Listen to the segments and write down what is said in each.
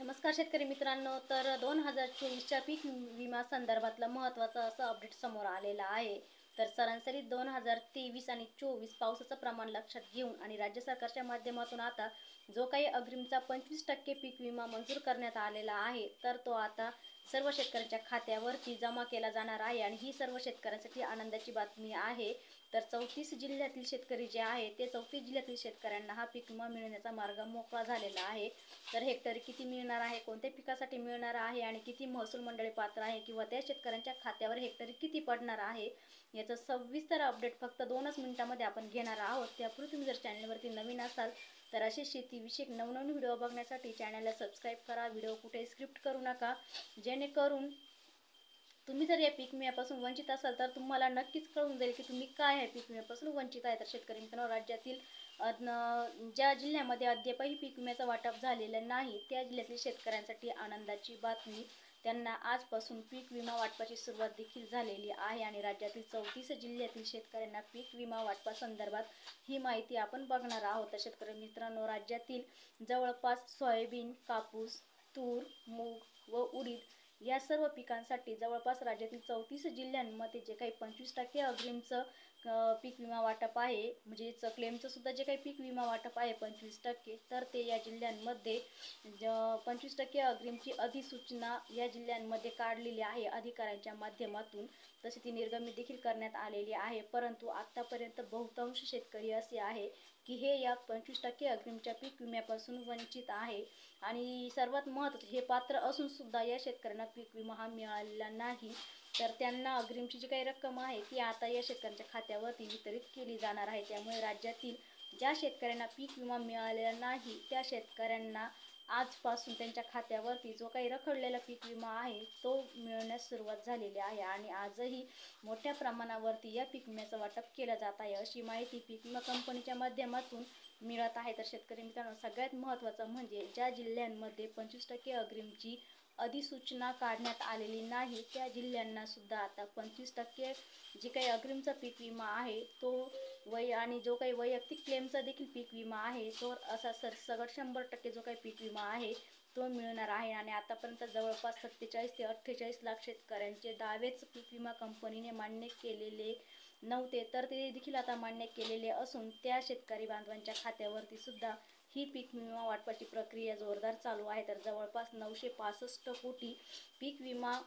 नमस्कार शेतकरी मित्रांनो। तर 2024च्या पीक विमा संदर्भातलं महत्त्वाचं असं अपडेट समोर आलेलं आहे। तर सरासरी 2023 आणि 24 पावसाचं प्रमाण लक्षात घेऊन आणि राज्य सरकारच्या माध्यमातून आता जो काही अग्रिमचा 25% पीक विमा मंजूर करण्यात आलेला आहे, तर तो आता सर्व शेतकऱ्यांच्या खात्यावरती जमा केला जाणार आहे आणि ही सर्व शेतकऱ्यांसाठी आनंदाची बातमी आहे। तर 34 जिल्ह्यातील शेतकरी जे आहे ते 34 जिल्ह्यातील शेतकऱ्यांना हा पीक विमा मिळण्याचा मार्ग मोकळा झालेला आहे। तर हेक्टरी किती मिळणार आहे, कोणत्या पिकासाठी मिळणार आहे आणि किती महसूल मंडळे पात्र आहे किंवा त्या शेतकऱ्यांच्या खात्यावर हेक्टरी किती पडणार आहे, याचं सविस्तर अपडेट फक्त 2च मिनिटांमध्ये आपण घेणार आहोत। त्यापूर्वी तुम्ही जर चॅनलवरती नवीन असाल तर असे शेतीविषयक नवनवीन व्हिडिओ बघण्यासाठी चॅनलला सबस्क्राईब करा। व्हिडिओ कुठे स्क्रिप्ट करू नका, जेणेकरून तुम्ही जर या पीक विम्यापासून वंचित असाल तर तुम्हाला नक्कीच कळून जाईल की तुम्ही काय आहे पीक विम्यापासून वंचित आहे। तर शेतकरी मित्रांनो, राज्यातील ज्या जिल्ह्यामध्ये अद्यापही पीक विम्याचं वाटप झालेलं नाही त्या जिल्ह्यातील शेतकऱ्यांसाठी आनंदाची बातमी। त्यांना आजपासून पीक विमा वाटपाची सुरुवात देखील झालेली आहे आणि राज्यातील 34 जिल्ह्यातील शेतकऱ्यांना पीक विमा वाटपासंदर्भात ही माहिती आपण बघणार आहोत। तर शेतकरी मित्रांनो, राज्यातील जवळपास सोयाबीन, कापूस, तूर, मूग व उडीद या सर्व पिकांसाठी जवळपास राज्यातील 34 जिल्ह्यांमध्ये जे काही 25% अग्रिमचं पीक विमा वाटप आहे, म्हणजेच क्लेमचं सुद्धा जे काही पीक विमा वाटप आहे 25%, तर ते या जिल्ह्यांमध्ये 25% अग्रिमची अधिसूचना या जिल्ह्यांमध्ये काढलेली आहे अधिकाऱ्यांच्या माध्यमातून। तशी ती निर्गमित देखील करण्यात आलेली आहे, परंतु आत्तापर्यंत बहुतांश शेतकरी असे आहे की हे या 25% अग्रिमच्या पीक विम्यापासून वंचित आहे आणि सर्वात महत्त्वाचं, हे पात्र असून सुद्धा या शेतकऱ्यांना पीक विमा हा मिळालेला नाही। तर त्यांना अग्रिमची जी काही रक्कम आहे ती आता या शेतकऱ्यांच्या खात्यावरती वितरित केली जाणार आहे। त्यामुळे राज्यातील ज्या शेतकऱ्यांना पीक विमा मिळालेला नाही त्या शेतकऱ्यांना आजपासून त्यांच्या खात्यावरती जो काही रखडलेला पीक विमा आहे तो मिळण्यास सुरुवात झालेली आहे आणि आजही मोठ्या प्रमाणावरती या पीक विम्याचं वाटप केलं जात आहे, अशी माहिती पीक विमा कंपनीच्या माध्यमातून मिळत आहे। तर शेतकरी मित्रांनो, सगळ्यात महत्त्वाचं म्हणजे ज्या जिल्ह्यांमध्ये 25% अग्रिमची अधिसूचना काढण्यात आलेली नाही त्या जिल्ह्यांना सुद्धा आता 25% जे काही अग्रिमचा पीक विमा आहे तो आणि जो काही वैयक्तिक क्लेमचा देखील पीक विमा आहे तो असा सरसकट 100% जो काही पीक विमा आहे तो मिळणार आहे। आणि आतापर्यंत जवळपास 47 ते 48 लाख शेतकऱ्यांचे दावेच पीक विमा कंपनीने मान्य केलेले नव्हते, तर ते देखील आता मान्य केलेले असून त्या शेतकरी बांधवांच्या खात्यावरती सुद्धा ही पीक विमा वाटपाची प्रक्रिया जोरदार चालू आहे। तर जवळपास 965 कोटी पीक विमा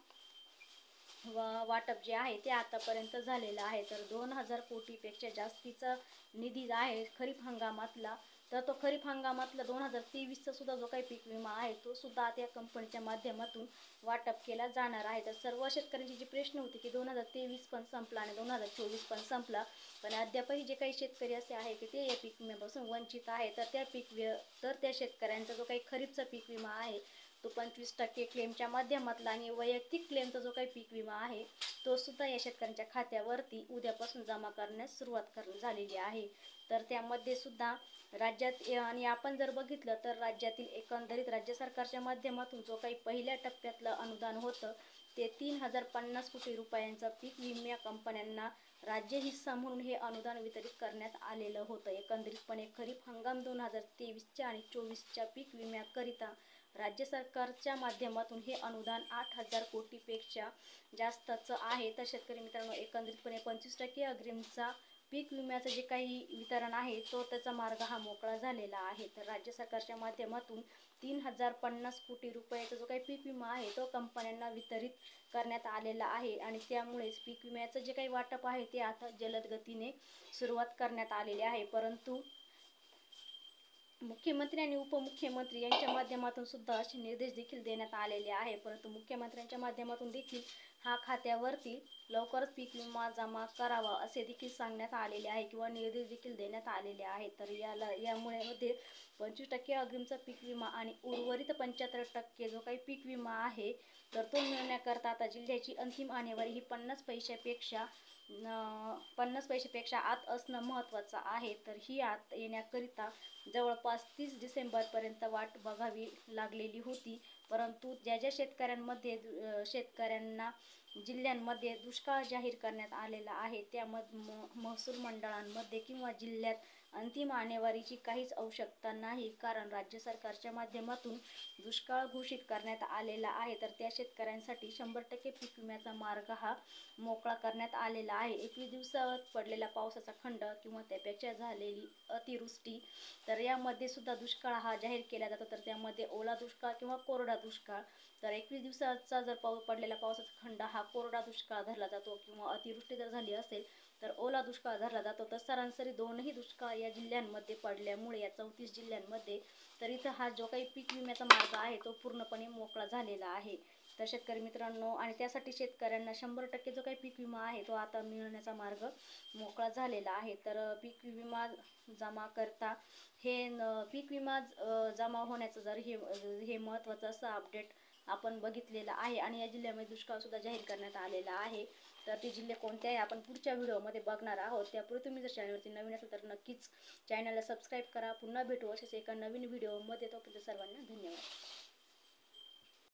वाटप जे आहे ते आतापर्यंत झालेलं आहे। तर 2000 कोटीपेक्षा जास्तीचा निधी आहे खरीप हंगामातला, तर तो खरीप हंगामातला 2023चा सुद्धा जो काही पीक विमा आहे तो सुद्धा त्या कंपनीच्या माध्यमातून वाटप केला जाणार आहे। तर सर्व शेतकऱ्यांचे जे प्रश्न होते की 2023 पण संपला आणि 2024 पण संपला, पण अद्यापही जे काही शेतकरी असे आहे की ते या पीक विम्यापासून वंचित आहे, तर त्या शेतकऱ्यांचा जो काही खरीपचा पीक विमा आहे तो 25% क्लेमच्या माध्यमातला आणि वैयक्तिक क्लेमचा जो काही पीक विमा आहे तो सुद्धा या शेतकऱ्यांच्या खात्यावरती उद्यापासून जमा करण्यास सुरुवात झालेली आहे। तर त्यामध्ये सुद्धा राज्यात आणि आपण जर बघितलं तर राज्यातील एकंदरीत राज्य सरकारच्या माध्यमातून जो काही पहिल्या टप्प्यातलं अनुदान होतं ते 3050 कोटी रुपयांचं पीक विमा कंपन्यांना राज्य हिस्सा म्हणून हे अनुदान वितरित करण्यात आलेलं होतं। एकंदरीतपणे खरीप हंगाम 2023च्या आणि 24च्या पीक विम्याकरिता राज्य सरकारच्या माध्यमातून हे अनुदान 8000 कोटीपेक्षा जास्तचं आहे। तर शेतकरी मित्रांनो, एकंदरीतपणे 25% अग्रिमचा पीक विम्याचं जे काही वितरण आहे तो त्याचा मार्ग हा मोकळा झालेला आहे। तर राज्य सरकारच्या माध्यमातून 3050 कोटी रुपयाचा जो काही पीक विमा आहे तो कंपन्यांना वितरित करण्यात आलेला आहे आणि त्यामुळेच पीक विम्याचं जे काही वाटप आहे ते आता जलद गतीने सुरुवात करण्यात आलेली आहे। परंतु मुख्यमंत्री आणि उपमुख्यमंत्री यांच्या माध्यमातून सुद्धा असे निर्देश देखील देण्यात आलेले आहे, परंतु मुख्यमंत्र्यांच्या माध्यमातून देखील हा खात्यावरती लवकरच पीक विमा जमा करावा असे देखील सांगण्यात आलेले आहे किंवा निर्देश देखील देण्यात आलेले आहेत। तर यामुळे 25% अग्रिमचा पीक विमा आणि उर्वरित 75% जो काही पीक विमा आहे तर तो मिळवण्याकरता आता जिल्ह्याची अंतिम आणेवारी ही 50 पैशापेक्षा आत असणं महत्त्वाचं आहे। तर ही आत येण्याकरिता जवळपास 30 डिसेंबरपर्यंत वाट बघावी लागलेली होती, परंतु ज्या शेतकऱ्यांना जिल्ह्यांमध्ये दुष्काळ जाहीर करण्यात आलेला आहे त्या महसूल मंडळांमध्ये किंवा जिल्ह्यात अंतिम आणेवारीची काहीच आवश्यकता नाही, कारण राज्य सरकारच्या माध्यमातून दुष्काळ घोषित करण्यात आलेला आहे. तर त्या शेतकऱ्यांसाठी 100% पीक विम्याचा मार्ग हा मोकळा करण्यात आलेला आहे. 21 दिवसात पडलेला पावसाचा खंड किंवा त्यापेक्षा झालेली अतिवृष्टी, तर यामध्ये सुद्धा दुष्काळ हा जाहीर केला जातो. तर त्यामध्ये ओला दुष्काळ किंवा कोरडा दुष्काळ. तर 21 दिवसाचा जर पडलेला पावसाचा खंड हा कोरडा दुष्काळ धरला जातो किंवा अतिवृष्टी जर झाली असेल तर ओला दुष्काळ धरला जातो. तर सरासरी दोनही दुष्काळ या जिल्ह्यांमध्ये पडल्यामुळे, या 34 जिल्ह्यांमध्ये, तर इथं हा जो काही पीक विम्याचा मार्ग आहे तो पूर्णपणे मोकळा झालेला आहे. तर शेतकरी मित्रांनो, आणि त्यासाठी शेतकऱ्यांना 100% जो काही पीक विमा आहे तो आता मिळण्याचा मार्ग मोकळा झालेला आहे. तर पीक विमा जमा करता पीक विमा जमा होण्याचं जर हे महत्त्वाचं असं अपडेट आपण बघितलेलं आहे. आणि या जिल्ह्यामध्ये दुष्काळसुद्धा जाहीर करण्यात आलेला आहे. तर ते जिल्हे कोणते आहे आपण पुढच्या व्हिडिओमध्ये बघणार आहोत. त्यापूर्वी तुम्ही जर चॅनलवरती नवीन असेल तर नक्कीच चॅनलला सबस्क्राईब करा. पुन्हा भेटू असेच एका नवीन व्हिडिओमध्ये. तोपर्यंत सर्वांना धन्यवाद.